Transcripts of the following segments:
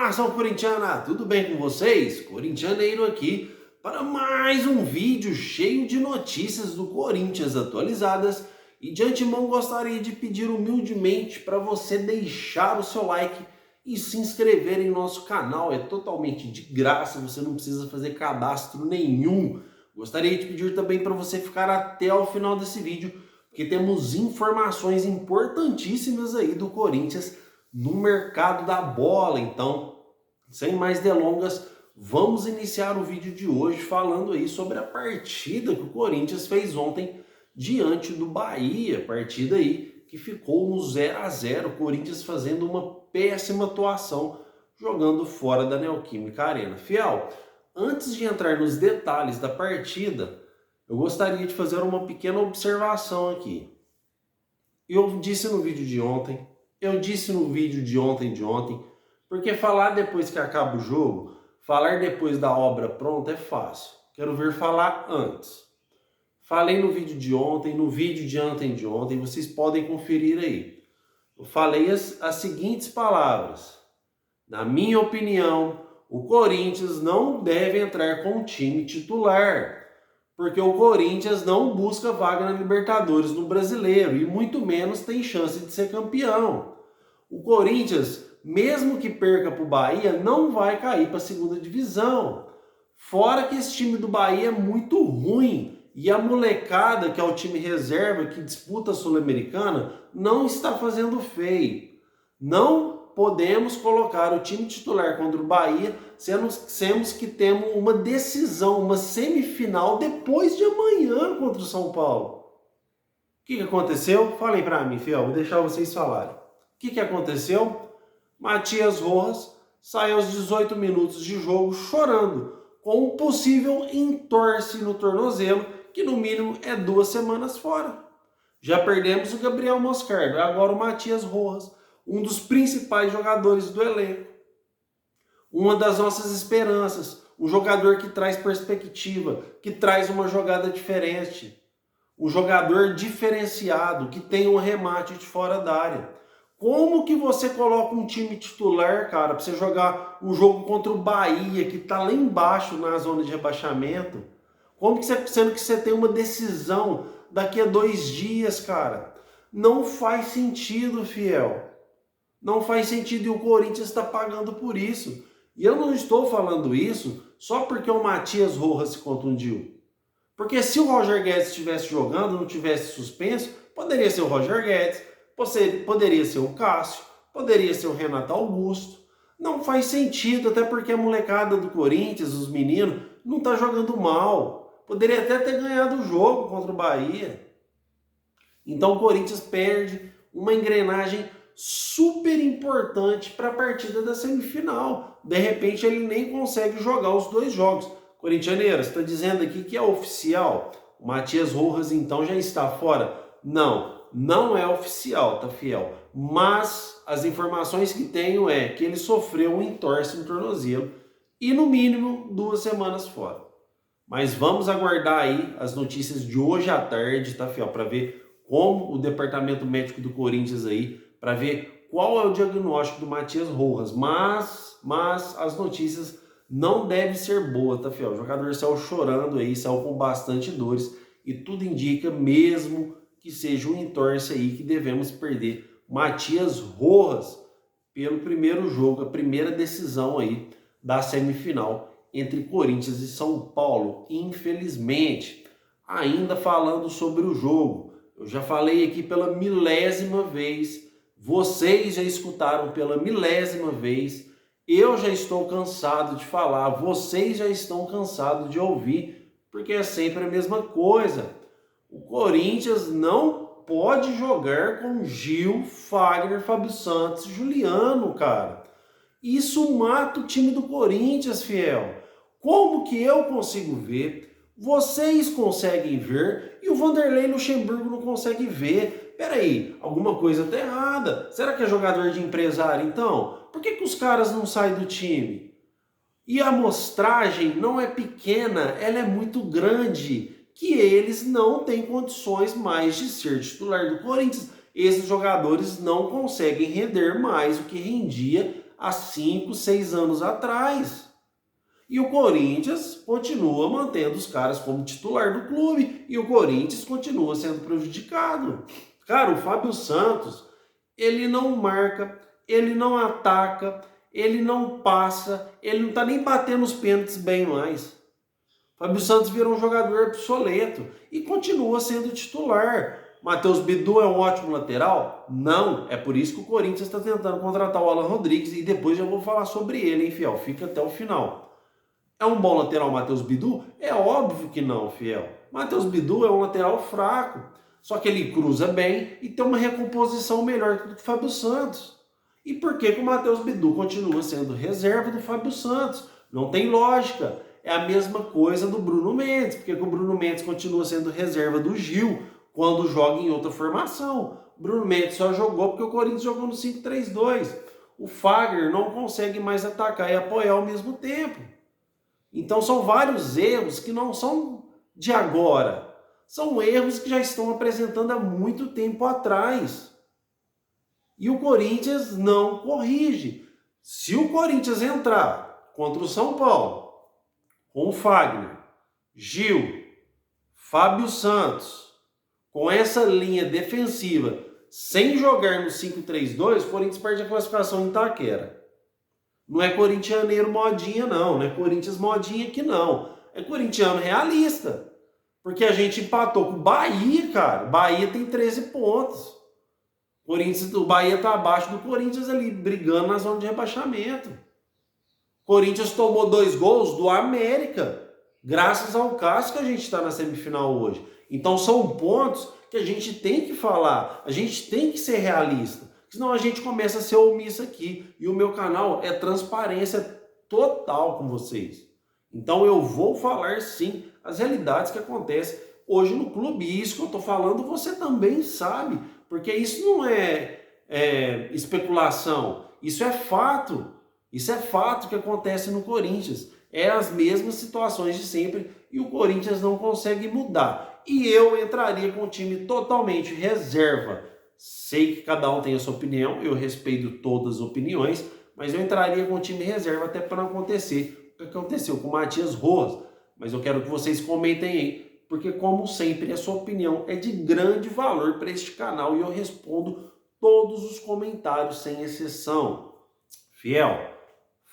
Nação Corintiana, tudo bem com vocês? Corintianeiro aqui para mais um vídeo cheio de notícias do Corinthians atualizadas e de antemão gostaria de pedir humildemente para você deixar o seu like e se inscrever em nosso canal, é totalmente de graça, você não precisa fazer cadastro nenhum. Gostaria de pedir também para você ficar até o final desse vídeo, porque temos informações importantíssimas aí do Corinthians no mercado da bola. Então, sem mais delongas, vamos iniciar o vídeo de hoje falando aí sobre a partida que o Corinthians fez ontem diante do Bahia, partida aí que ficou no 0 a 0, o Corinthians fazendo uma péssima atuação jogando fora da Neoquímica Arena. Fiel, antes de entrar nos detalhes da partida, eu gostaria de fazer uma pequena observação aqui. Eu disse no vídeo de ontem, eu disse no vídeo de ontem, porque falar depois que acaba o jogo, falar depois da obra pronta é fácil. Quero ver falar antes. Falei no vídeo de ontem, no vídeo de ontem, vocês podem conferir aí. Eu falei as seguintes palavras. Na minha opinião, o Corinthians não deve entrar com o time titular, porque o Corinthians não busca vaga na Libertadores no Brasileiro e muito menos tem chance de ser campeão. O Corinthians, mesmo que perca para o Bahia, não vai cair para a segunda divisão. Fora que esse time do Bahia é muito ruim e a molecada, que é o time reserva que disputa a Sul-Americana, não está fazendo feio. Não podemos colocar o time titular contra o Bahia, sendo que temos uma decisão, uma semifinal depois de amanhã contra o São Paulo. O que aconteceu? Falem para mim, fiel, vou deixar vocês falarem. O que aconteceu? Matias Rojas sai aos 18 minutos de jogo chorando, com um possível entorse no tornozelo, que no mínimo é 2 semanas fora. Já perdemos o Gabriel Moscardo, agora o Matias Rojas, um dos principais jogadores do elenco. Uma das nossas esperanças, um jogador que traz perspectiva, que traz uma jogada diferente. Um jogador diferenciado, que tem um remate de fora da área. Como que você coloca um time titular, cara, para você jogar um jogo contra o Bahia, que está lá embaixo na zona de rebaixamento? Como que você, sendo que você tem uma decisão daqui a 2 dias, cara? Não faz sentido, fiel. Não faz sentido e o Corinthians está pagando por isso. E eu não estou falando isso só porque o Matias Rojas se contundiu. Porque se o Roger Guedes estivesse jogando, não tivesse suspenso, poderia ser o Roger Guedes, poderia ser o Cássio, poderia ser o Renato Augusto. Não faz sentido, até porque a molecada do Corinthians, os meninos, não está jogando mal. Poderia até ter ganhado o jogo contra o Bahia. Então o Corinthians perde uma engrenagem super importante para a partida da semifinal. De repente ele nem consegue jogar os 2 jogos. Corintianeira, você está dizendo aqui que é oficial? O Matias Rojas então já está fora? Não, não é oficial, tá, fiel? Mas as informações que tenho é que ele sofreu um entorse no tornozelo e no mínimo 2 semanas fora. Mas vamos aguardar aí as notícias de hoje à tarde, tá, fiel? Para ver como o departamento médico do Corinthians aí, para ver qual é o diagnóstico do Matias Rojas. Mas as notícias não devem ser boas, tá, fiel? O jogador saiu chorando aí, saiu com bastante dores e tudo indica, mesmo que seja um entorse aí, que devemos perder Matias Rojas pelo primeiro jogo, a primeira decisão aí da semifinal entre Corinthians e São Paulo. Infelizmente, ainda falando sobre o jogo, eu já falei aqui pela 1000ª vez, vocês já escutaram pela 1000ª vez, eu já estou cansado de falar, vocês já estão cansados de ouvir, porque é sempre a mesma coisa. O Corinthians não pode jogar com Gil, Fagner, Fábio Santos, Juliano, cara. Isso mata o time do Corinthians, fiel. Como que eu consigo ver, vocês conseguem ver e o Vanderlei Luxemburgo não consegue ver? Peraí, alguma coisa está errada. Será que é jogador de empresário então? Por que os caras não saem do time? E a amostragem não é pequena, ela é muito grande, que eles não têm condições mais de ser titular do Corinthians. Esses jogadores não conseguem render mais do que rendia há 5, 6 anos atrás. E o Corinthians continua mantendo os caras como titular do clube e o Corinthians continua sendo prejudicado. Cara, o Fábio Santos, ele não marca, ele não ataca, ele não passa, ele não tá nem batendo os pênaltis bem mais. Fábio Santos virou um jogador obsoleto e continua sendo titular. Matheus Bidu é um ótimo lateral? Não, é por isso que o Corinthians está tentando contratar o Alan Rodrigues e depois eu vou falar sobre ele, hein, fiel? Fica até o final. É um bom lateral o Matheus Bidu? É óbvio que não, fiel. Matheus Bidu é um lateral fraco, só que ele cruza bem e tem uma recomposição melhor que o do Fábio Santos. E por que o Matheus Bidu continua sendo reserva do Fábio Santos? Não tem lógica. É a mesma coisa do Bruno Mendes, porque o Bruno Mendes continua sendo reserva do Gil quando joga em outra formação. O Bruno Mendes só jogou porque o Corinthians jogou no 5-3-2. O Fagner não consegue mais atacar e apoiar ao mesmo tempo. Então são vários erros que não são de agora. São erros que já estão apresentando há muito tempo atrás. E o Corinthians não corrige. Se o Corinthians entrar contra o São Paulo, com o Fagner, Gil, Fábio Santos, com essa linha defensiva, sem jogar no 5-3-2, o Corinthians perde a classificação em Itaquera. Não é corintianeiro modinha, não. Não é Corinthians modinha aqui, não. É corintiano realista. Porque a gente empatou com o Bahia, cara. Bahia tem 13 pontos. O Bahia está abaixo do Corinthians ali, brigando na zona de rebaixamento. Corinthians tomou 2 gols do América, graças ao Cássio que a gente está na semifinal hoje. Então são pontos que a gente tem que falar, a gente tem que ser realista, senão a gente começa a ser omisso aqui. E o meu canal é transparência total com vocês. Então eu vou falar sim as realidades que acontecem hoje no clube. E isso que eu estou falando você também sabe, porque isso não é especulação, isso é fato. Isso é fato que acontece no Corinthians. É as mesmas situações de sempre e o Corinthians não consegue mudar. E eu entraria com o time totalmente reserva. Sei que cada um tem a sua opinião, eu respeito todas as opiniões, mas eu entraria com o time reserva até para não acontecer o que aconteceu com o Matias Rojas. Mas eu quero que vocês comentem aí, porque como sempre a sua opinião é de grande valor para este canal e eu respondo todos os comentários sem exceção. Fiel,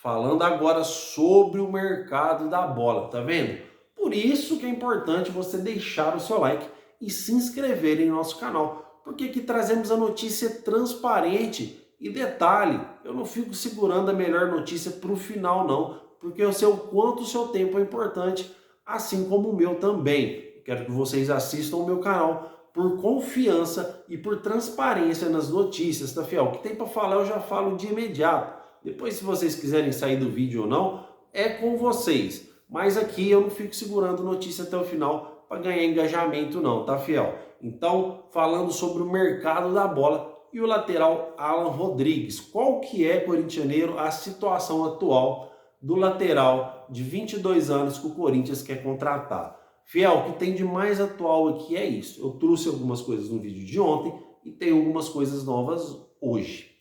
falando agora sobre o mercado da bola, tá vendo? Por isso que é importante você deixar o seu like e se inscrever em nosso canal, porque aqui trazemos a notícia transparente. E detalhe, eu não fico segurando a melhor notícia para o final não, porque eu sei o quanto o seu tempo é importante, assim como o meu também. Quero que vocês assistam o meu canal por confiança e por transparência nas notícias, tá, fiel? O que tem para falar eu já falo de imediato. Depois, se vocês quiserem sair do vídeo ou não, é com vocês. Mas aqui eu não fico segurando notícia até o final para ganhar engajamento não, tá, fiel? Então, falando sobre o mercado da bola e o lateral Alan Rodrigues. Qual que é, corintianeiro, a situação atual do lateral de 22 anos que o Corinthians quer contratar? Fiel, o que tem de mais atual aqui é isso. Eu trouxe algumas coisas no vídeo de ontem e tem algumas coisas novas hoje.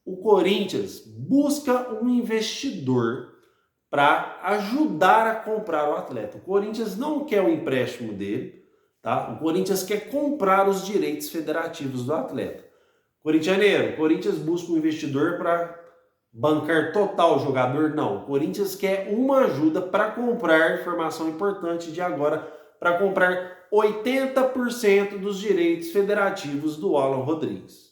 O Corinthians busca um investidor para ajudar a comprar o atleta. O Corinthians não quer o empréstimo dele, tá? O Corinthians quer comprar os direitos federativos do atleta. Corintianeiro, o Corinthians busca um investidor para bancar total o jogador? Não. O Corinthians quer uma ajuda para comprar, informação importante de agora, para comprar 80% dos direitos federativos do Alan Rodrigues.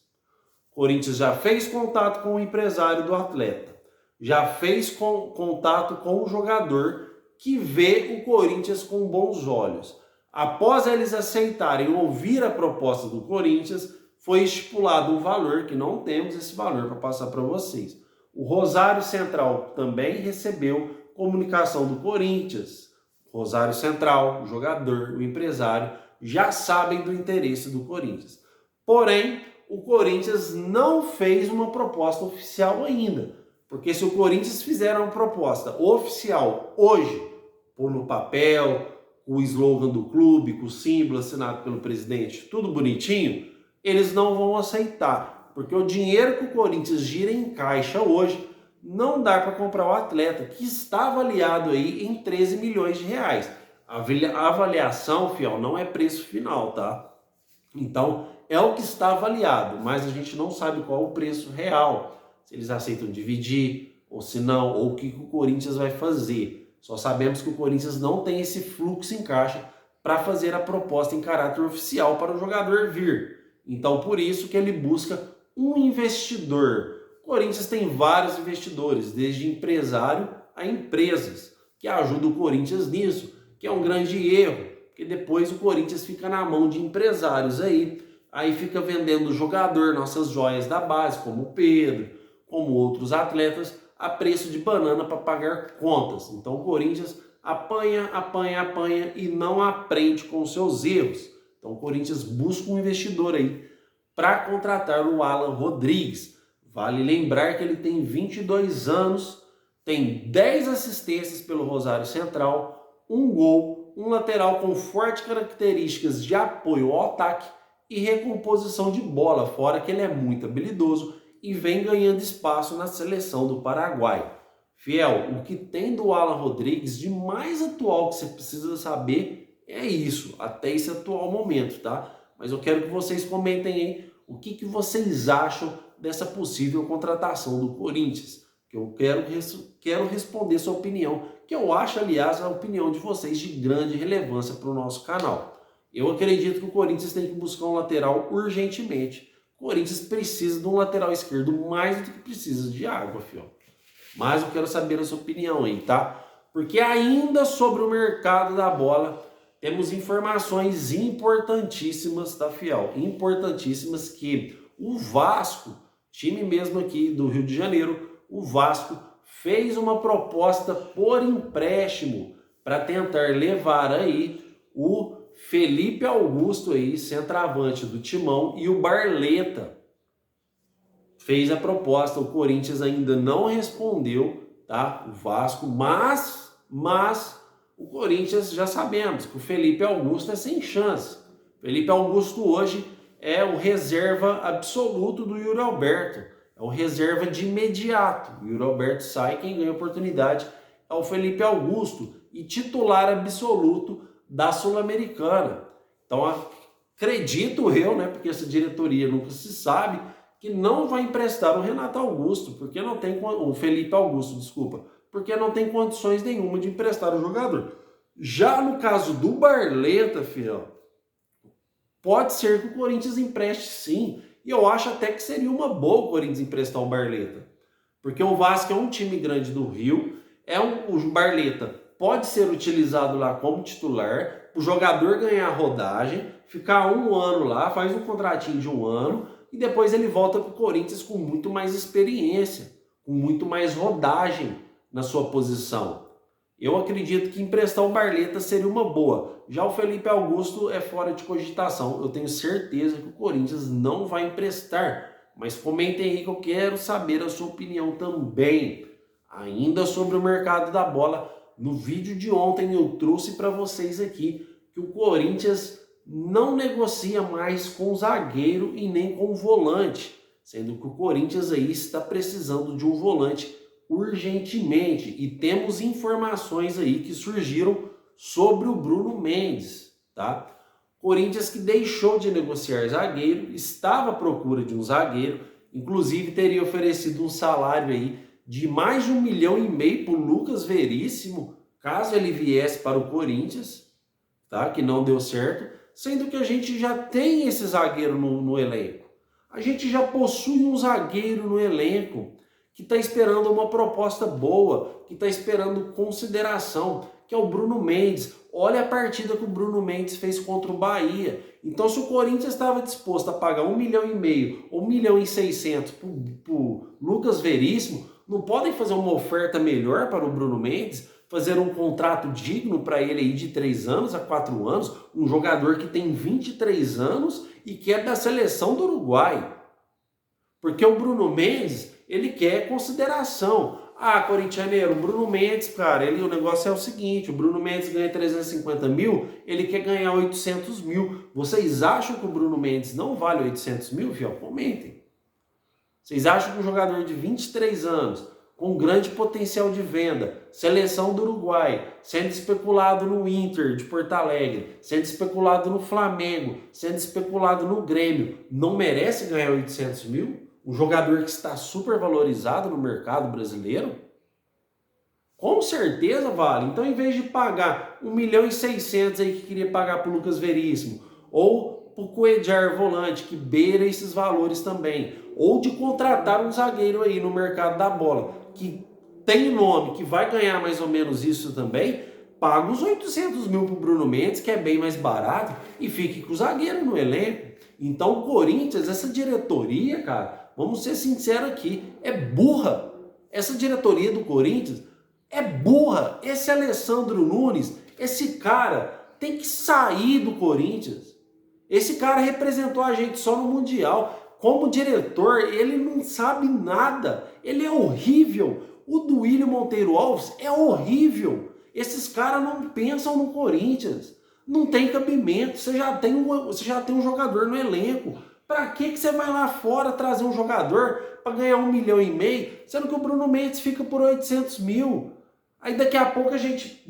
O Corinthians já fez contato com o empresário do atleta, já fez contato com o jogador que vê o Corinthians com bons olhos. Após eles aceitarem ouvir a proposta do Corinthians, foi estipulado um valor, que não temos esse valor para passar para vocês. O Rosário Central também recebeu comunicação do Corinthians. Rosário Central, o jogador, o empresário, já sabem do interesse do Corinthians. Porém, o Corinthians não fez uma proposta oficial ainda. Porque se o Corinthians fizer uma proposta oficial hoje, pôr no papel, com o slogan do clube, com o símbolo assinado pelo presidente, tudo bonitinho, eles não vão aceitar. Porque o dinheiro que o Corinthians gira em caixa hoje não dá para comprar o atleta, que está avaliado aí em 13 milhões de reais. A avaliação, fiel, não é preço final, tá? Então, é o que está avaliado, mas a gente não sabe qual o preço real. Se eles aceitam dividir, ou se não, ou o que o Corinthians vai fazer. Só sabemos que o Corinthians não tem esse fluxo em caixa para fazer a proposta em caráter oficial para o jogador vir. Então, por isso que ele busca um investidor. O Corinthians tem vários investidores, desde empresário a empresas, que ajudam o Corinthians nisso, que é um grande erro, porque depois o Corinthians fica na mão de empresários aí fica vendendo jogador, nossas joias da base, como o Pedro, como outros atletas, a preço de banana para pagar contas. Então o Corinthians apanha e não aprende com os seus erros. Então o Corinthians busca um investidor aí para contratar o Alan Rodrigues. Vale lembrar que ele tem 22 anos, tem 10 assistências pelo Rosário Central, um gol, um lateral com fortes características de apoio ao ataque e recomposição de bola, fora que ele é muito habilidoso e vem ganhando espaço na seleção do Paraguai. Fiel, o que tem do Alan Rodrigues de mais atual que você precisa saber é isso, até esse atual momento, tá? Mas eu quero que vocês comentem aí o que vocês acham dessa possível contratação do Corinthians. Que eu quero responder sua opinião, que eu acho, aliás, a opinião de vocês de grande relevância para o nosso canal. Eu acredito que o Corinthians tem que buscar um lateral urgentemente. O Corinthians precisa de um lateral esquerdo mais do que precisa de água, fiel. Mas eu quero saber a sua opinião aí, tá? Porque ainda sobre o mercado da bola, temos informações importantíssimas, tá, fiel? Importantíssimas que o Vasco, time mesmo aqui do Rio de Janeiro, o Vasco fez uma proposta por empréstimo para tentar levar aí o Felipe Augusto aí, centroavante do Timão, e o Barleta. Fez a proposta, o Corinthians ainda não respondeu, tá? O Vasco, mas o Corinthians já sabemos que o Felipe Augusto é sem chance. Felipe Augusto hoje é o reserva absoluto do Yuri Alberto. É o reserva de imediato. O Yuri Alberto sai, quem ganha a oportunidade é o Felipe Augusto e titular absoluto da Sul-Americana. Então acredito eu, né, porque essa diretoria nunca se sabe, que não vai emprestar o Renato Augusto, porque não tem o Felipe Augusto, desculpa, porque não tem condições nenhuma de emprestar o jogador. Já no caso do Barleta, fiel, pode ser que o Corinthians empreste sim, e eu acho até que seria uma boa o Corinthians emprestar o Barleta, porque o Vasco é um time grande do Rio, o Barleta pode ser utilizado lá como titular, o jogador ganhar rodagem, ficar um ano lá, faz um contratinho de um ano e depois ele volta para o Corinthians com muito mais experiência, com muito mais rodagem na sua posição. Eu acredito que emprestar o Barleta seria uma boa. Já o Felipe Augusto é fora de cogitação. Eu tenho certeza que o Corinthians não vai emprestar. Mas comentem aí que eu quero saber a sua opinião também. Ainda sobre o mercado da bola, no vídeo de ontem eu trouxe para vocês aqui que o Corinthians não negocia mais com o zagueiro e nem com o volante, sendo que o Corinthians aí está precisando de um volante urgentemente e temos informações aí que surgiram sobre o Bruno Mendes, tá? Corinthians que deixou de negociar zagueiro, estava à procura de um zagueiro, inclusive teria oferecido um salário aí de mais de 1,5 milhão para o Lucas Veríssimo, caso ele viesse para o Corinthians, tá? Que não deu certo, sendo que a gente já tem esse zagueiro no elenco. A gente já possui um zagueiro no elenco que está esperando uma proposta boa, que está esperando consideração, que é o Bruno Mendes. Olha a partida que o Bruno Mendes fez contra o Bahia. Então, se o Corinthians estava disposto a pagar 1,5 milhão ou 1,6 milhão para o Lucas Veríssimo, não podem fazer uma oferta melhor para o Bruno Mendes, fazer um contrato digno para ele aí de 3 anos a 4 anos, um jogador que tem 23 anos e que é da seleção do Uruguai. Porque o Bruno Mendes, ele quer consideração. Ah, corintianeiro, o Bruno Mendes, cara, o negócio é o seguinte, o Bruno Mendes ganha 350 mil, ele quer ganhar 800 mil. Vocês acham que o Bruno Mendes não vale 800 mil, fiel? Comentem. Vocês acham que um jogador de 23 anos, com grande potencial de venda, seleção do Uruguai, sendo especulado no Inter de Porto Alegre, sendo especulado no Flamengo, sendo especulado no Grêmio, não merece ganhar 800 mil? Um jogador que está super valorizado no mercado brasileiro? Com certeza vale. Então, em vez de pagar 1.600.000 aí que queria pagar para o Lucas Veríssimo, ou para o Cuéllar volante, que beira esses valores também, ou de contratar um zagueiro aí no mercado da bola, que tem nome, que vai ganhar mais ou menos isso também, paga os 800 mil para o Bruno Mendes, que é bem mais barato, e fique com o zagueiro no elenco. Então, o Corinthians, essa diretoria, cara, vamos ser sinceros aqui, é burra. Essa diretoria do Corinthians é burra. Esse Alessandro Nunes, esse cara tem que sair do Corinthians. Esse cara representou a gente só no Mundial. Como diretor, ele não sabe nada. Ele é horrível. O Duílio Monteiro Alves é horrível. Esses caras não pensam no Corinthians. Não tem cabimento. Você já tem um jogador no elenco. Para que você vai lá fora trazer um jogador para ganhar 1,5 milhão, sendo que o Bruno Mendes fica por 800 mil? Aí daqui a pouco a gente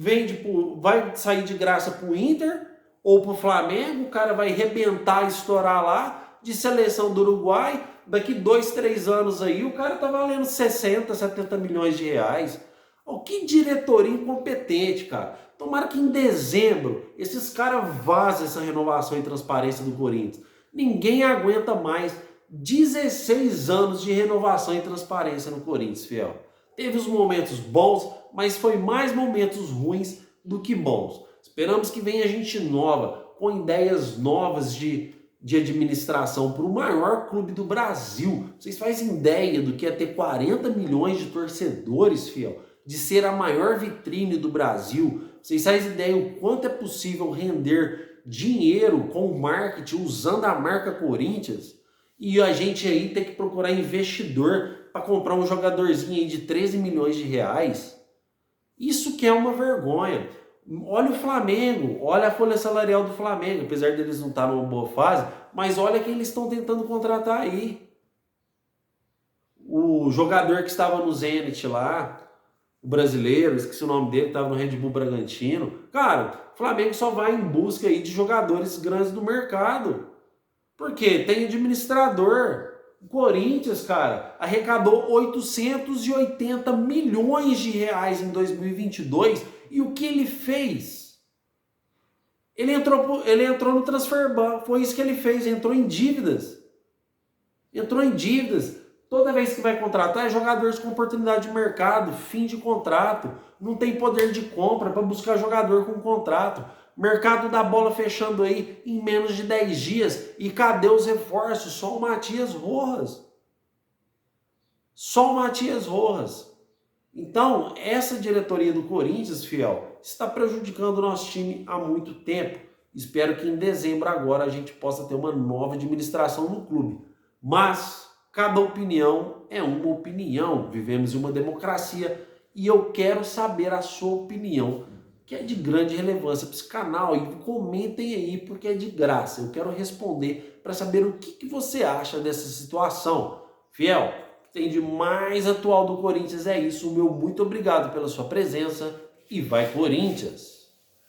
vai sair de graça para o Inter ou para o Flamengo, o cara vai arrebentar, estourar lá, de seleção do Uruguai, daqui 2, 3 anos aí, o cara tá valendo 60, 70 milhões de reais. Oh, que diretoria incompetente, cara. Tomara que em dezembro esses caras vazem essa renovação e transparência do Corinthians. Ninguém aguenta mais 16 anos de renovação e transparência no Corinthians, fiel. Teve os momentos bons, mas foi mais momentos ruins do que bons. Esperamos que venha gente nova, com ideias novas de administração para o maior clube do Brasil. Vocês fazem ideia do que é ter 40 milhões de torcedores, fiel? De ser a maior vitrine do Brasil? Vocês fazem ideia o quanto é possível render dinheiro com marketing usando a marca Corinthians? E a gente aí tem que procurar investidor para comprar um jogadorzinho aí de 13 milhões de reais? Isso que é uma vergonha. Olha o Flamengo, olha a folha salarial do Flamengo, apesar deles não estar numa boa fase, mas olha quem eles estão tentando contratar aí. O jogador que estava no Zenit lá, o brasileiro, esqueci o nome dele, que estava no Red Bull Bragantino. Cara, o Flamengo só vai em busca aí de jogadores grandes do mercado. Porque tem administrador. O Corinthians, cara, arrecadou 880 milhões de reais em 2022. E o que ele fez? Ele entrou no Transferban. Foi isso que ele fez. Entrou em dívidas. Toda vez que vai contratar é jogadores com oportunidade de mercado, fim de contrato. Não tem poder de compra para buscar jogador com contrato. Mercado da bola fechando aí em menos de 10 dias. E cadê os reforços? Só o Matias Rojas. Então, essa diretoria do Corinthians, fiel, está prejudicando o nosso time há muito tempo. Espero que em dezembro agora a gente possa ter uma nova administração no clube. Mas cada opinião é uma opinião. Vivemos em uma democracia e eu quero saber a sua opinião, que é de grande relevância para esse canal. E comentem aí porque é de graça. Eu quero responder para saber o que você acha dessa situação. Fiel, tem de mais atual do Corinthians é isso. O meu muito obrigado pela sua presença e vai Corinthians!